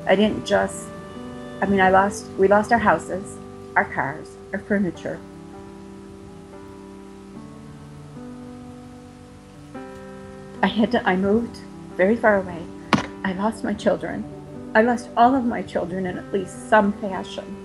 I didn't just, I mean, we lost our houses, our cars, our furniture. I moved very far away. I lost my children. I lost all of my children in at least some fashion.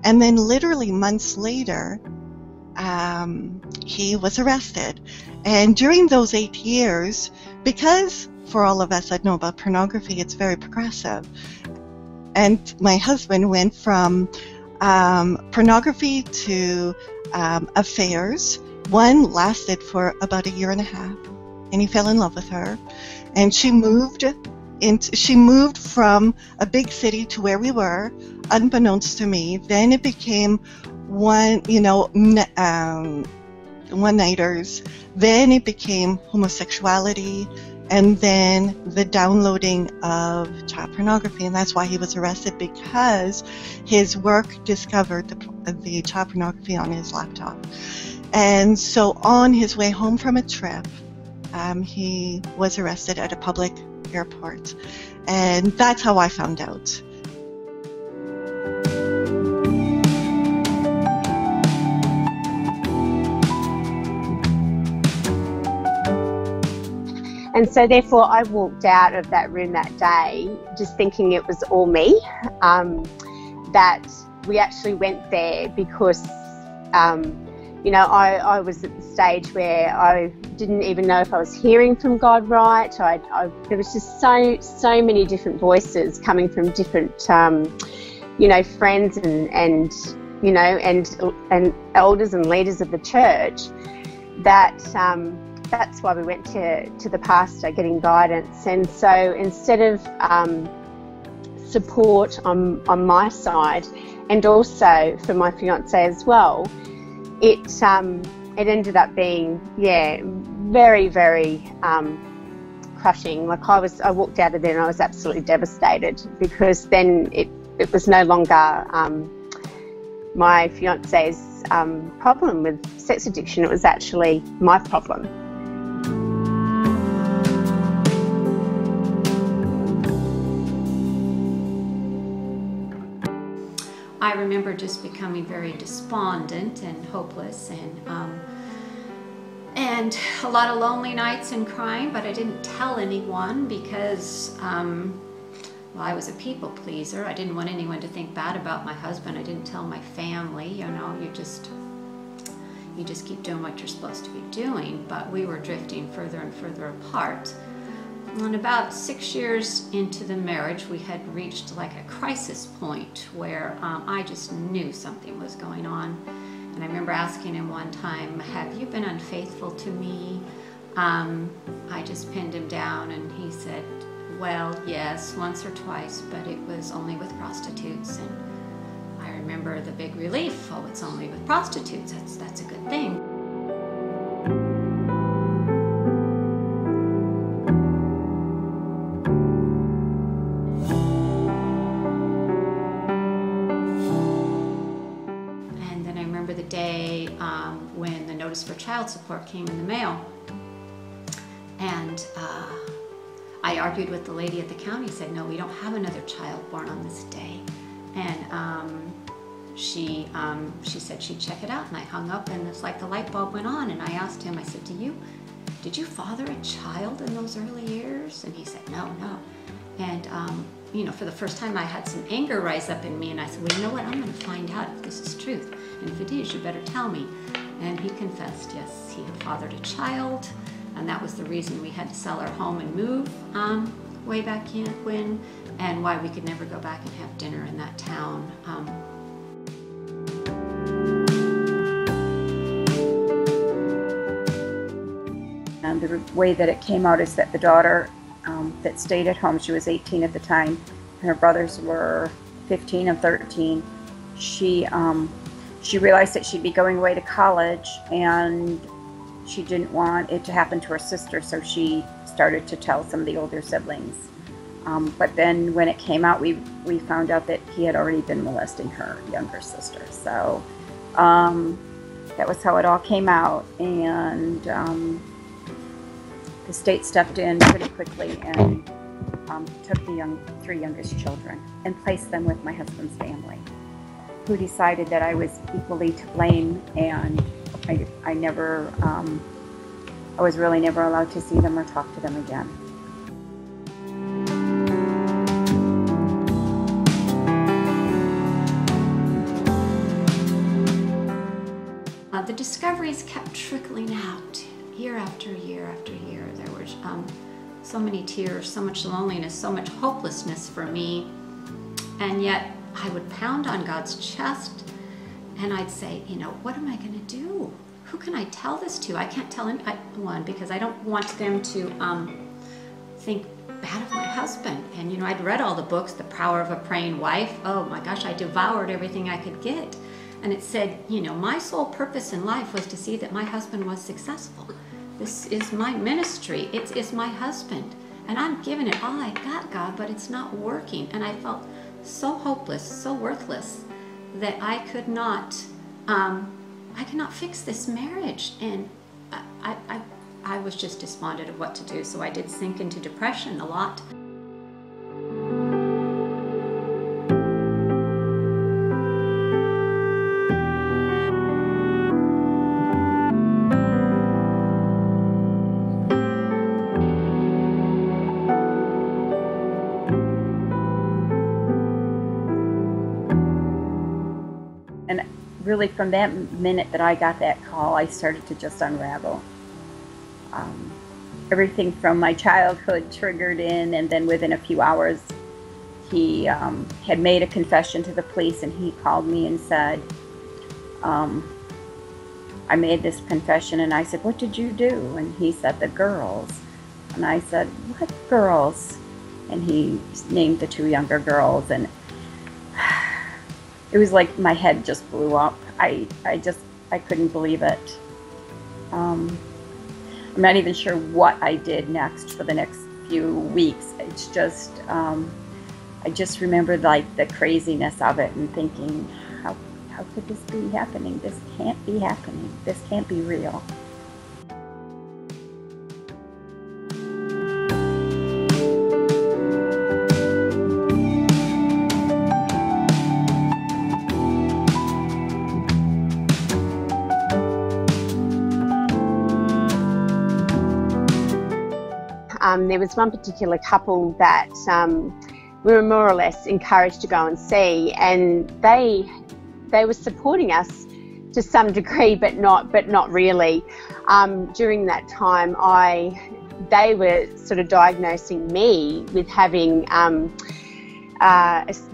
And then literally months later, he was arrested. And during those 8 years, because for all of us that know about pornography, it's very progressive. And my husband went from pornography to affairs. One lasted for about 1.5 years, and he fell in love with her. And she moved from a big city to where we were, unbeknownst to me. Then it became one-nighters. Then it became homosexuality, and then the downloading of child pornography. And that's why he was arrested, because his work discovered the child pornography on his laptop. And so on his way home from a trip, he was arrested at a public airport. And that's how I found out. And so therefore I walked out of that room that day just thinking it was all me, that we actually went there because I was at the stage where I didn't even know if I was hearing from God right. There was just so many different voices coming from different, friends and elders and leaders of the church, that's why we went to the pastor getting guidance. And so instead of support on my side, and also for my fiance as well, it ended up being very, very crushing. Like I walked out of there and I was absolutely devastated, because then it was no longer my fiance's problem with sex addiction. It was actually my problem. I remember just becoming very despondent and hopeless, and a lot of lonely nights and crying, but I didn't tell anyone because I was a people pleaser. I didn't want anyone to think bad about my husband. I didn't tell my family. You just keep doing what you're supposed to be doing. But we were drifting further and further apart. And about 6 years into the marriage, we had reached like a crisis point where I just knew something was going on. And I remember asking him one time, "Have you been unfaithful to me?" I just pinned him down, and he said, "Well, yes, once or twice, but it was only with prostitutes." And I remember the big relief. "Oh, it's only with prostitutes. That's a good thing." When the notice for child support came in the mail, and I argued with the lady at the county, said, "No, we don't have another child born on this day." And she said she'd check it out, and I hung up, and it's like the light bulb went on. And I asked him, I said, did you father a child in those early years? And he said, no. And for the first time I had some anger rise up in me, and I said, well, you know what, I'm going to find out if this is truth, and if it is, you better tell me. And he confessed, yes, he had fathered a child, and that was the reason we had to sell our home and move way back when, and why we could never go back and have dinner in that town. And the way that it came out is that the daughter that stayed at home, she was 18 at the time, and her brothers were 15 and 13. She she realized that she'd be going away to college, and she didn't want it to happen to her sister, so she started to tell some of the older siblings. But then when it came out, we found out that he had already been molesting her younger sister. So that was how it all came out, and the state stepped in pretty quickly and took the three youngest children and placed them with my husband's family, who decided that I was equally to blame, and I was really never allowed to see them or talk to them again. The discoveries kept trickling out year after year after year. There were so many tears, so much loneliness, so much hopelessness for me, and yet I would pound on God's chest and I'd say, you know, what am I going to do? Who can I tell this to? I can't tell anyone because I don't want them to think bad of my husband. And, you know, I'd read all the books, The Power of a Praying Wife. Oh my gosh, I devoured everything I could get. And it said, you know, my sole purpose in life was to see that my husband was successful. This is my ministry. It's my husband. And I'm giving it all I got, God, but it's not working. And I felt so hopeless, so worthless, that I could not fix this marriage. And I was just despondent of what to do. So I did sink into depression a lot. And really from that minute that I got that call, I started to just unravel. Everything from my childhood triggered in, and then within a few hours, he had made a confession to the police, and he called me and said, I made this confession, and I said, what did you do? And he said, the girls. And I said, what girls? And he named the two younger girls, and it was like my head just blew up. I couldn't believe it. I'm not even sure what I did next for the next few weeks. It's just, I just remembered like the craziness of it and thinking, how could this be happening? This can't be happening. This can't be real. There was one particular couple that we were more or less encouraged to go and see, and they were supporting us to some degree, but not really. During that time, they were sort of diagnosing me with having a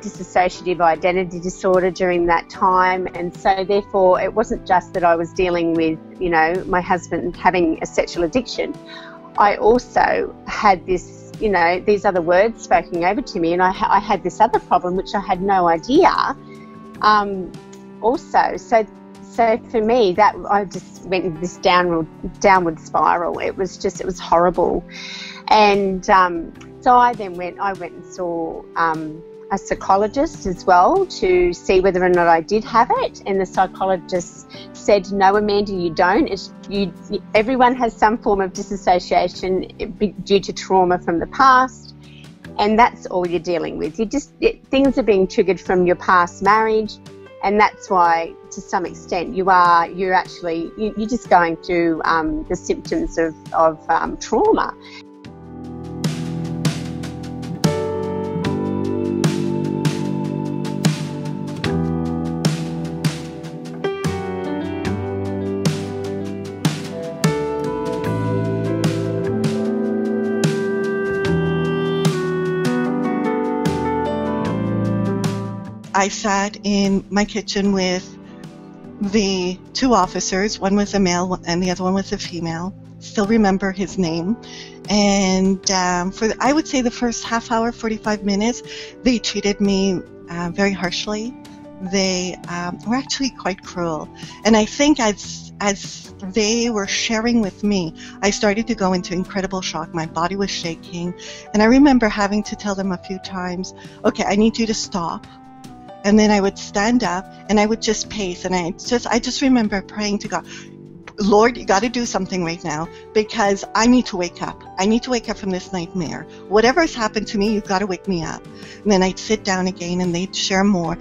dissociative identity disorder during that time, and so therefore it wasn't just that I was dealing with, you know, my husband having a sexual addiction. I also had this, you know, these other words spoken over to me, and I had this other problem which I had no idea. Also, so for me, that I just went into this downward spiral. It was horrible, and so I went and saw a psychologist as well to see whether or not I did have it, and the psychologist said, no, Amanda, you don't. Everyone has some form of dissociation due to trauma from the past, and that's all you're dealing with. Things are being triggered from your past marriage, and that's why, to some extent, you're just going through the symptoms of trauma. I sat in my kitchen with the two officers. One was a male and the other one was a female. Still remember his name. And I would say the first half hour, 45 minutes, they treated me very harshly, they were actually quite cruel. And I think as they were sharing with me, I started to go into incredible shock. My body was shaking. And I remember having to tell them a few times, okay, I need you to stop. And then I would stand up and I would just pace. And I just remember praying to God, Lord, you got to do something right now, because I need to wake up. I need to wake up from this nightmare. Whatever has happened to me, you've got to wake me up. And then I'd sit down again and they'd share more.